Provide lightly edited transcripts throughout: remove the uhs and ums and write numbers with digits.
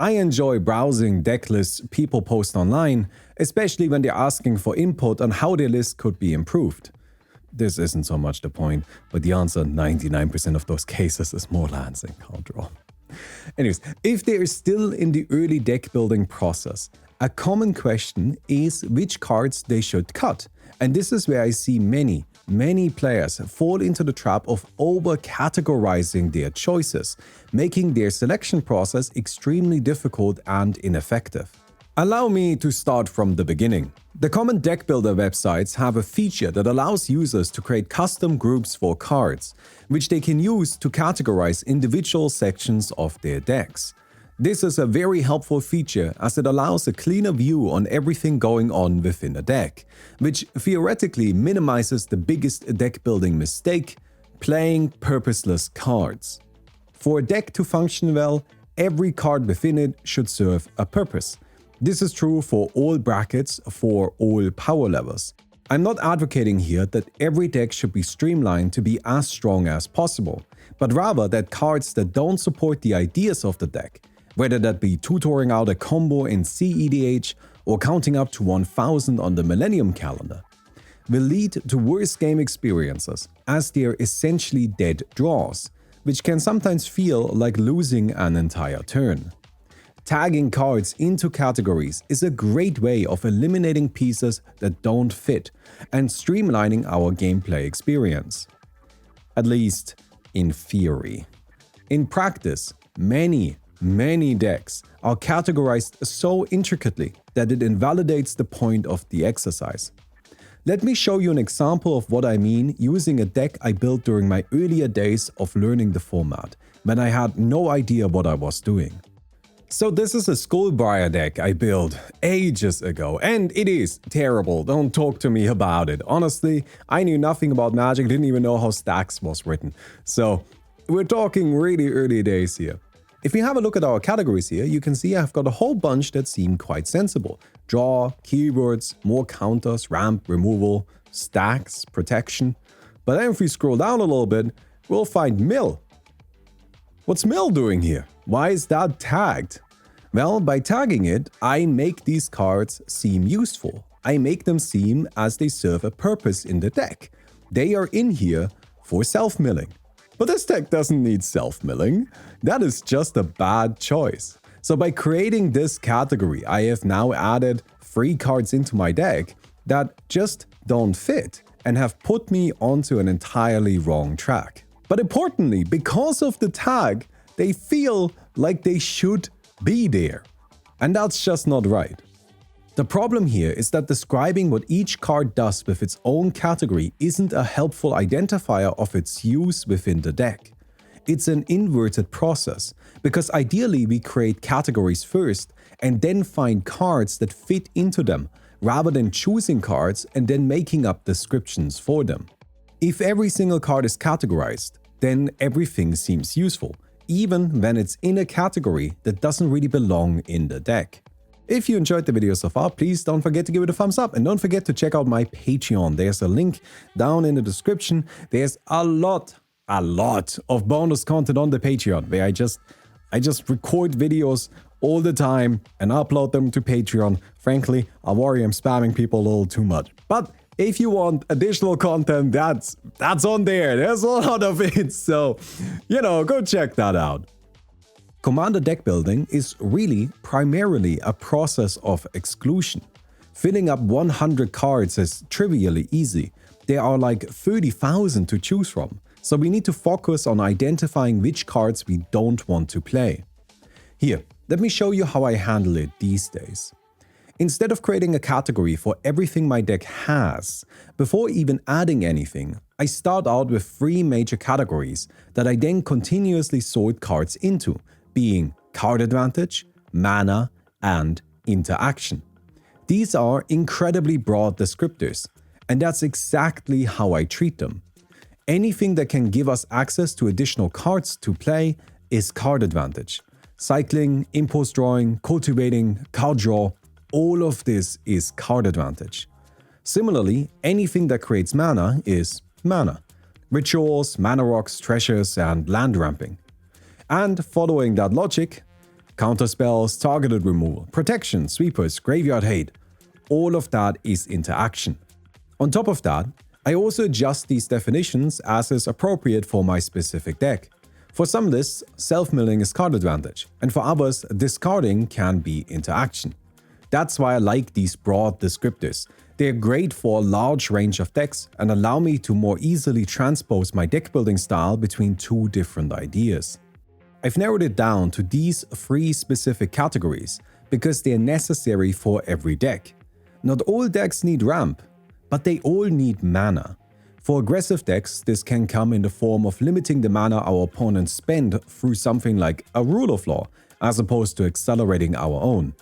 I enjoy browsing deck lists people post online, especially when they're asking for input on how their list could be improved. This isn't so much the point, but the answer 99% of those cases is more lands than card draw. Anyways, if they are still in the early deck building process, a common question is which cards they should cut. And this is where I see many players fall into the trap of over-categorizing their choices, making their selection process extremely difficult and ineffective. Allow me to start from the beginning. The common deck builder websites have a feature that allows users to create custom groups for cards, which they can use to categorize individual sections of their decks. This is a very helpful feature as it allows a cleaner view on everything going on within a deck, which theoretically minimizes the biggest deck building mistake, playing purposeless cards. For a deck to function well, every card within it should serve a purpose. This is true for all brackets for all power levels. I'm not advocating here that every deck should be streamlined to be as strong as possible, but rather that cards that don't support the ideas of the deck, whether that be tutoring out a combo in CEDH or counting up to 1000 on the Millennium Calendar, will lead to worse game experiences as they are essentially dead draws, which can sometimes feel like losing an entire turn. Tagging cards into categories is a great way of eliminating pieces that don't fit and streamlining our gameplay experience. At least in theory. In practice, many decks are categorized so intricately that it invalidates the point of the exercise. Let me show you an example of what I mean using a deck I built during my earlier days of learning the format, when I had no idea what I was doing. So this is a Skullbriar deck I built ages ago, and it is terrible, don't talk to me about it. Honestly, I knew nothing about Magic, didn't even know how stacks was written. So we're talking really early days here. If you have a look at our categories here, you can see I've got a whole bunch that seem quite sensible. Draw, keywords, more counters, ramp, removal, stacks, protection. But then if we scroll down a little bit, we'll find mill. What's mill doing here? Why is that tagged? Well, by tagging it, I make these cards seem useful. I make them seem as they serve a purpose in the deck. They are in here for self-milling. But this deck doesn't need self-milling. That is just a bad choice. So by creating this category, I have now added 3 cards into my deck that just don't fit and have put me onto an entirely wrong track. But importantly, because of the tag, they feel like they should be there. And that's just not right. The problem here is that describing what each card does with its own category isn't a helpful identifier of its use within the deck. It's an inverted process, because ideally we create categories first and then find cards that fit into them, rather than choosing cards and then making up descriptions for them. If every single card is categorized, then everything seems useful, even when it's in a category that doesn't really belong in the deck. If you enjoyed the video so far, please don't forget to give it a thumbs up and don't forget to check out my Patreon. There's a link down in the description. There's a lot of bonus content on the Patreon where I just record videos all the time and upload them to Patreon. Frankly, I worry I'm spamming people a little too much. But if you want additional content, that's on there. There's a lot of it, so, go check that out. Commander deck building is really primarily a process of exclusion. Filling up 100 cards is trivially easy. There are like 30,000 to choose from, so we need to focus on identifying which cards we don't want to play. Here, let me show you how I handle it these days. Instead of creating a category for everything my deck has, before even adding anything, I start out with 3 major categories that I then continuously sort cards into, being card advantage, mana, and interaction. These are incredibly broad descriptors, and that's exactly how I treat them. Anything that can give us access to additional cards to play is card advantage. Cycling, impulse drawing, cultivating, card draw, all of this is card advantage. Similarly, anything that creates mana is mana. Rituals, mana rocks, treasures, and land ramping. And following that logic, Counterspells, targeted removal, protection, sweepers, graveyard hate. All of that is interaction. On top of that, I also adjust these definitions as is appropriate for my specific deck. For some lists, self-milling is card advantage, and for others, discarding can be interaction. That's why I like these broad descriptors. They're great for a large range of decks and allow me to more easily transpose my deck building style between two different ideas. I've narrowed it down to these 3 specific categories because they're necessary for every deck. Not all decks need ramp, but they all need mana. For aggressive decks, this can come in the form of limiting the mana our opponents spend through something like a Rule of Law, as opposed to accelerating our own.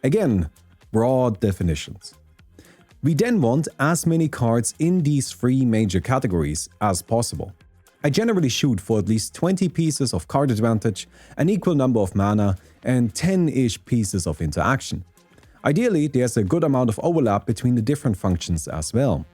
Again, broad definitions. We then want as many cards in these 3 major categories as possible. I generally shoot for at least 20 pieces of card advantage, an equal number of mana, and 10-ish pieces of interaction. Ideally, there's a good amount of overlap between the different functions as well.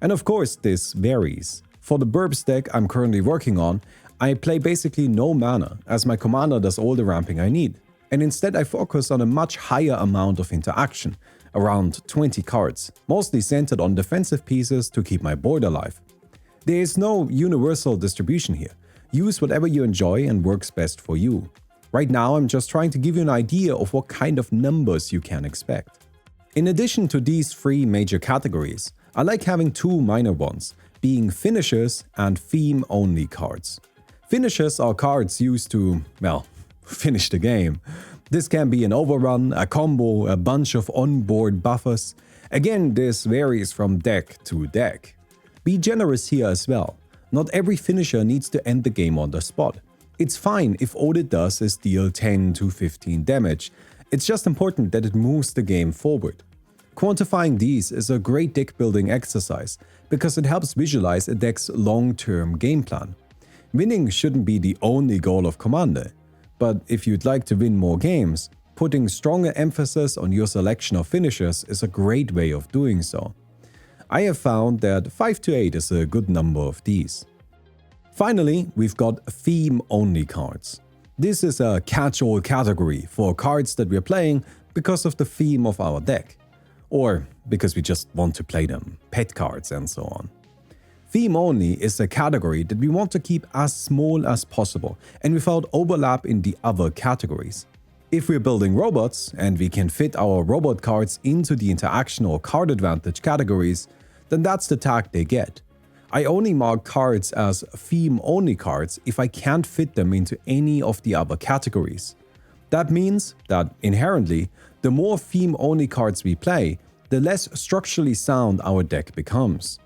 And of course, this varies. For the Burbs deck I'm currently working on, I play basically no mana, as my commander does all the ramping I need. And instead I focus on a much higher amount of interaction, around 20 cards, mostly centered on defensive pieces to keep my board alive. There is no universal distribution here. Use whatever you enjoy and works best for you. Right now, I'm just trying to give you an idea of what kind of numbers you can expect. In addition to these 3 major categories, I like having 2 minor ones, being finishers and theme-only cards. Finishers are cards used to, well, finish the game. This can be an overrun, a combo, a bunch of on-board buffers. Again, this varies from deck to deck. Be generous here as well. Not every finisher needs to end the game on the spot. It's fine if all it does is deal 10 to 15 damage. It's just important that it moves the game forward. Quantifying these is a great deck building exercise because it helps visualize a deck's long-term game plan. Winning shouldn't be the only goal of Commander, but if you'd like to win more games, putting stronger emphasis on your selection of finishers is a great way of doing so. I have found that 5 to 8 is a good number of these. Finally, we've got theme-only cards. This is a catch-all category for cards that we're playing because of the theme of our deck, or because we just want to play them, pet cards and so on. Theme-only is a category that we want to keep as small as possible and without overlap in the other categories. If we're building robots and we can fit our robot cards into the interaction or card advantage categories, then that's the tag they get. I only mark cards as theme-only cards if I can't fit them into any of the other categories. That means that, inherently, the more theme-only cards we play, the less structurally sound our deck becomes.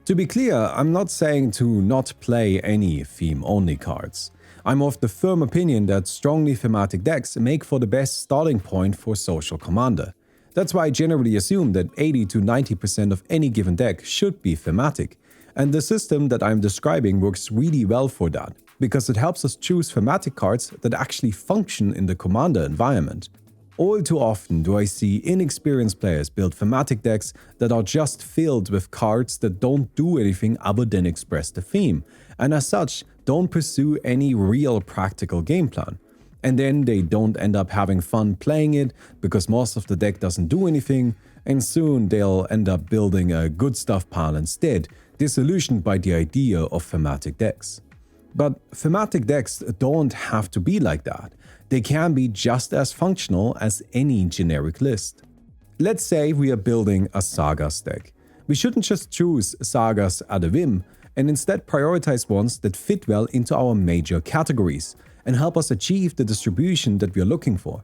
To be clear, I'm not saying to not play any theme-only cards. I'm of the firm opinion that strongly thematic decks make for the best starting point for Social Commander. That's why I generally assume that 80 to 90% of any given deck should be thematic. And the system that I'm describing works really well for that, because it helps us choose thematic cards that actually function in the Commander environment. All too often do I see inexperienced players build thematic decks that are just filled with cards that don't do anything other than express the theme, and as such, don't pursue any real practical game plan. And then they don't end up having fun playing it because most of the deck doesn't do anything, and soon they'll end up building a good stuff pile instead, disillusioned by the idea of thematic decks. But thematic decks don't have to be like that. They can be just as functional as any generic list. Let's say we are building a Sagas deck. We shouldn't just choose Sagas at a whim, and instead prioritize ones that fit well into our major categories and help us achieve the distribution that we are looking for.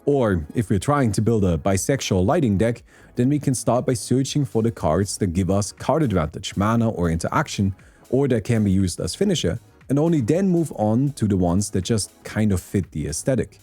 Or if we're trying to build a bisexual lighting deck, then we can start by searching for the cards that give us card advantage, mana or interaction, or that can be used as finisher, and only then move on to the ones that just kind of fit the aesthetic.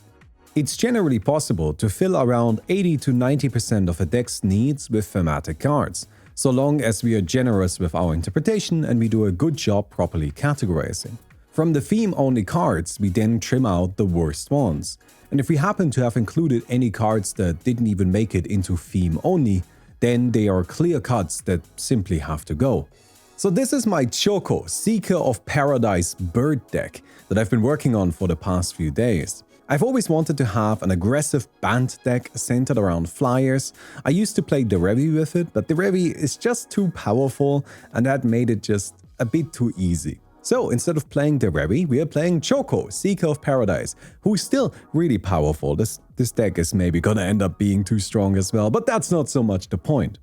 It's generally possible to fill around 80 to 90% of a deck's needs with thematic cards, so long as we are generous with our interpretation and we do a good job properly categorizing. From the theme-only cards, we then trim out the worst ones. And if we happen to have included any cards that didn't even make it into theme-only, then they are clear cuts that simply have to go. So this is my Choco Seeker of Paradise bird deck that I've been working on for the past few days. I've always wanted to have an aggressive band deck centered around flyers. I used to play the Revi with it, but the Revi is just too powerful and that made it just a bit too easy. So instead of playing the Revi, we are playing Choco, Seeker of Paradise, who's still really powerful. This deck is maybe gonna end up being too strong as well, but that's not so much the point.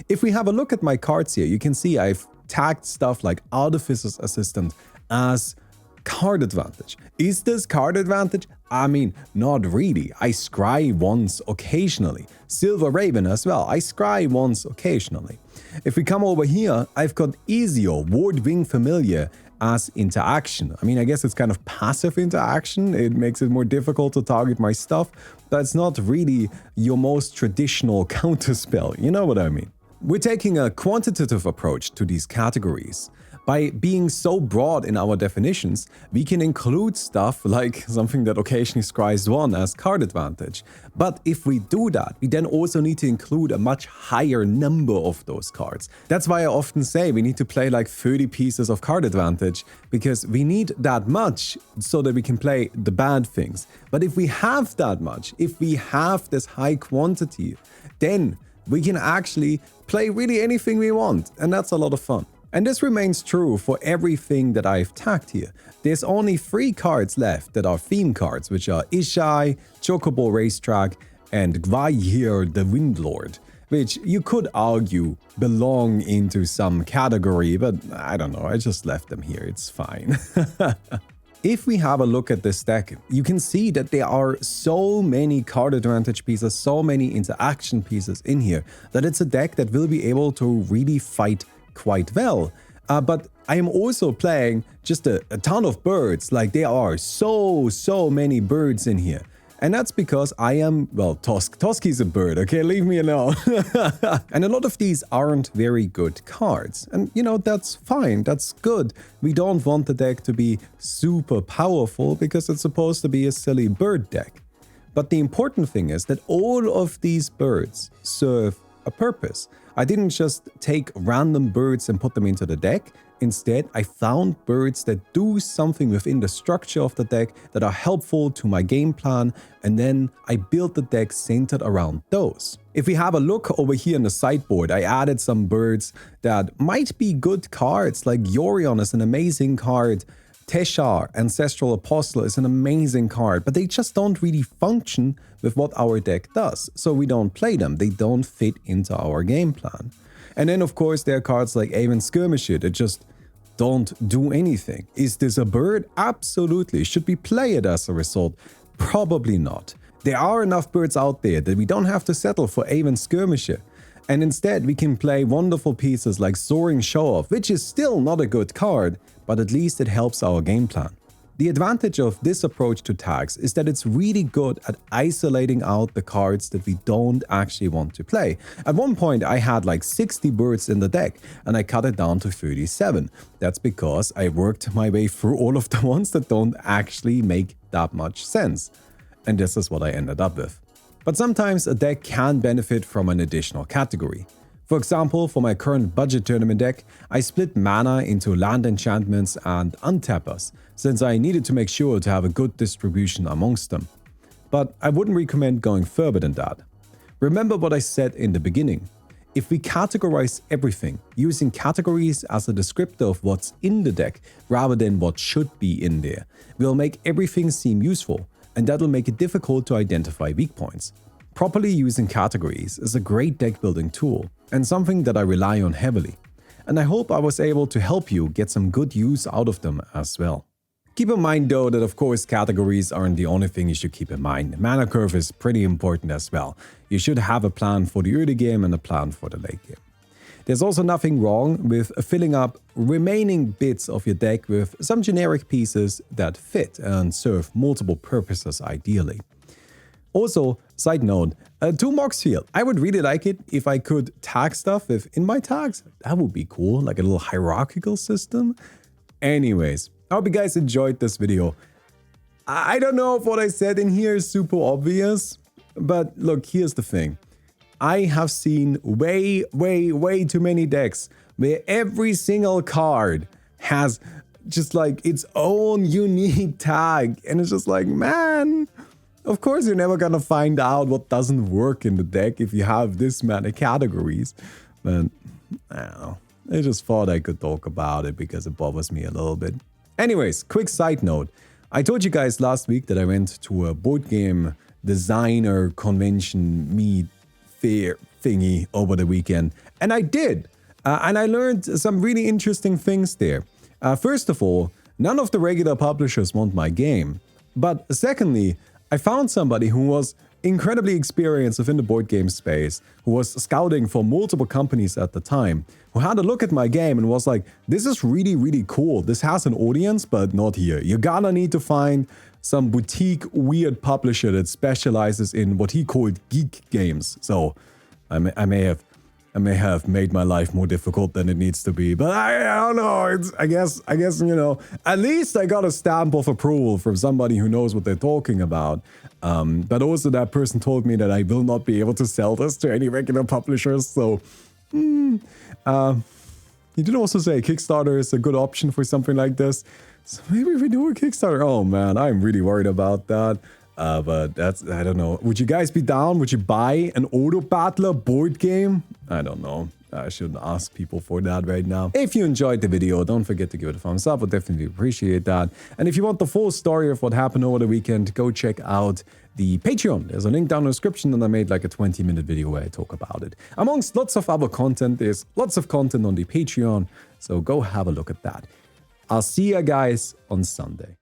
If we have a look at my cards here, you can see I've tagged stuff like Artificer's Assistant as card advantage. Is this card advantage? I mean, not really. I scry once occasionally. Silver Raven as well. I scry once occasionally. If we come over here, I've got Ezio, Ward Wing Familiar as interaction. I mean, I guess it's kind of passive interaction. It makes it more difficult to target my stuff. That's not really your most traditional counterspell. You know what I mean? We're taking a quantitative approach to these categories. By being so broad in our definitions, we can include stuff like something that occasionally scries one as card advantage. But if we do that, we then also need to include a much higher number of those cards. That's why I often say we need to play like 30 pieces of card advantage, because we need that much so that we can play the bad things. But if we have that much, if we have this high quantity, then we can actually play really anything we want, and that's a lot of fun. And this remains true for everything that I've tagged here. There's only 3 cards left that are theme cards, which are Ishai, Chocobo Racetrack, and Gvaihir the Windlord, which you could argue belong into some category, but I don't know, I just left them here, it's fine. If we have a look at this deck, you can see that there are so many card advantage pieces, so many interaction pieces in here, that it's a deck that will be able to really fight quite well. But I am also playing just a ton of birds. Like, there are so many birds in here. And that's because I am, well, Toski's a bird, okay? Leave me alone. And a lot of these aren't very good cards. And, you know, that's fine. That's good. We don't want the deck to be super powerful because it's supposed to be a silly bird deck. But the important thing is that all of these birds serve a purpose. I didn't just take random birds and put them into the deck. Instead, I found birds that do something within the structure of the deck that are helpful to my game plan, and then I built the deck centered around those. If we have a look over here in the sideboard, I added some birds that might be good cards, like Yorion is an amazing card, Teshar, Ancestral Apostle, is an amazing card, but they just don't really function with what our deck does, so we don't play them. They don't fit into our game plan. And then, of course, there are cards like Aven Skirmisher that just don't do anything. Is this a bird? Absolutely. Should we play it as a result? Probably not. There are enough birds out there that we don't have to settle for Aven Skirmisher. And instead, we can play wonderful pieces like Soaring Show-Off, which is still not a good card, but at least it helps our game plan. The advantage of this approach to tags is that it's really good at isolating out the cards that we don't actually want to play. At one point, I had like 60 birds in the deck, and I cut it down to 37. That's because I worked my way through all of the ones that don't actually make that much sense. And this is what I ended up with. But sometimes a deck can benefit from an additional category. For example, for my current budget tournament deck, I split mana into land enchantments and untappers, since I needed to make sure to have a good distribution amongst them. But I wouldn't recommend going further than that. Remember what I said in the beginning. If we categorize everything, using categories as a descriptor of what's in the deck rather than what should be in there, we'll make everything seem useful, and that'll make it difficult to identify weak points. Properly using categories is a great deck building tool, and something that I rely on heavily. And I hope I was able to help you get some good use out of them as well. Keep in mind though that of course categories aren't the only thing you should keep in mind. Mana curve is pretty important as well. You should have a plan for the early game and a plan for the late game. There's also nothing wrong with filling up remaining bits of your deck with some generic pieces that fit and serve multiple purposes ideally. Also, side note, to Moxfield, I would really like it if I could tag stuff within my tags. That would be cool, like a little hierarchical system. Anyways, I hope you guys enjoyed this video. I don't know if what I said in here is super obvious, but look, here's the thing. I have seen way too many decks where every single card has just like its own unique tag, and it's just like, man, Of course, you're never gonna find out what doesn't work in the deck if you have this many categories. But I don't know. I just thought I could talk about it because it bothers me a little bit. Anyways, quick side note. I told you guys last week that I went to a board game designer convention meet fair thingy over the weekend. And I did. And I learned some really interesting things there. First of all, none of the regular publishers want my game. But secondly, I found somebody who was incredibly experienced within the board game space, who was scouting for multiple companies at the time, who had a look at my game and was like, this is really, really cool. This has an audience, but not here. You're gonna need to find some boutique weird publisher that specializes in what he called geek games. So I may have made my life more difficult than it needs to be, but I don't know. I guess, you know, at least I got a stamp of approval from somebody who knows what they're talking about. But also that person told me that I will not be able to sell this to any regular publishers. So, he did also say Kickstarter is a good option for something like this. So maybe we do a Kickstarter. Oh man, I'm really worried about that. But that's, I don't know. Would you guys be down? Would you buy an Auto Battler board game? I don't know. I shouldn't ask people for that right now. If you enjoyed the video, don't forget to give it a thumbs up. I'd definitely appreciate that. And if you want the full story of what happened over the weekend, go check out the Patreon. There's a link down in the description, and I made like a 20-minute video where I talk about it. Amongst lots of other content, there's lots of content on the Patreon, so go have a look at that. I'll see you guys on Sunday.